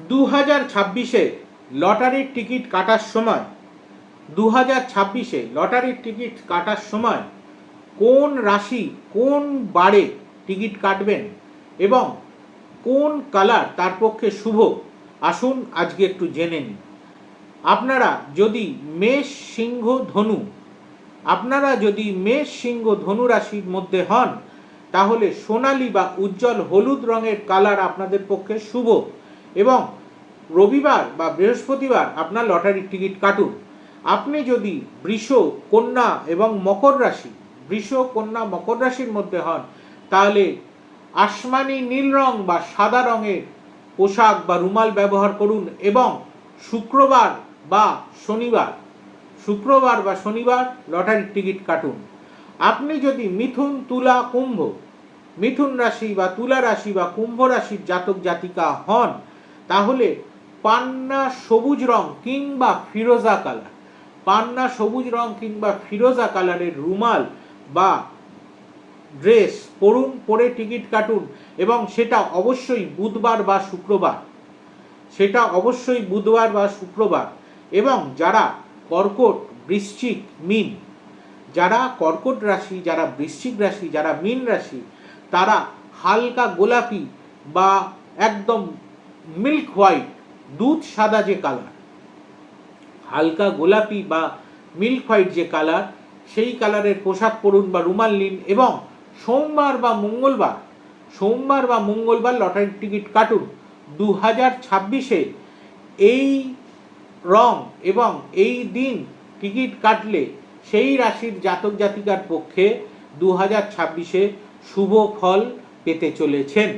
2026-এ লটারির টিকিট কাটার সময় 2026-এ লটারির টিকিট কাটার সময় কোন রাশি কোন বারে টিকিট কাটবেন এবং কোন কালার তার পক্ষে শুভ, আসুন আজকে একটু জেনে নিন। আপনারা যদি মেষ সিংহ ধনু রাশির মধ্যে হন, তাহলে সোনালী বা উজ্জ্বল হলুদ রঙের কালার আপনাদের পক্ষে শুভ এবং রবিবার বা বৃহস্পতিবার আপনার লটারির টিকিট কাটুন। আপনি যদি বৃষ কন্যা এবং মকর রাশির মধ্যে হন, তাহলে আসমানি নীল রং বা সাদা রঙের পোশাক বা রুমাল ব্যবহার করুন এবং শুক্রবার বা শনিবার লটারির টিকিট কাটুন। আপনি যদি মিথুন রাশি বা তুলা রাশি বা কুম্ভ রাশির জাতক জাতিকা হন, তাহলে পান্না সবুজ রং কিংবা ফিরোজা কালারের রুমাল বা ড্রেস পরে টিকিট কাটুন এবং সেটা অবশ্যই বুধবার বা শুক্রবার। এবং যারা কর্কট, বৃশ্চিক, মীন, যারা কর্কট রাশি, যারা বৃশ্চিক রাশি, যারা মীন রাশি, তারা হালকা গোলাপি বা একদম মিল্ক হোয়াইট, দুধ সাদা যে কালার, হালকা গোলাপি বা মিল্ক হোয়াইট যে কালার, সেই কালারের পোশাক পরুন বা রুমাল নিন এবং সোমবার বা মঙ্গলবার লটারির টিকিট কাটুন। 2026-এ এই রং এবং এই দিন টিকিট কাটলে সেই রাশির জাতক জাতিকার পক্ষে 2026-এ শুভ ফল পেতে চলেছেন।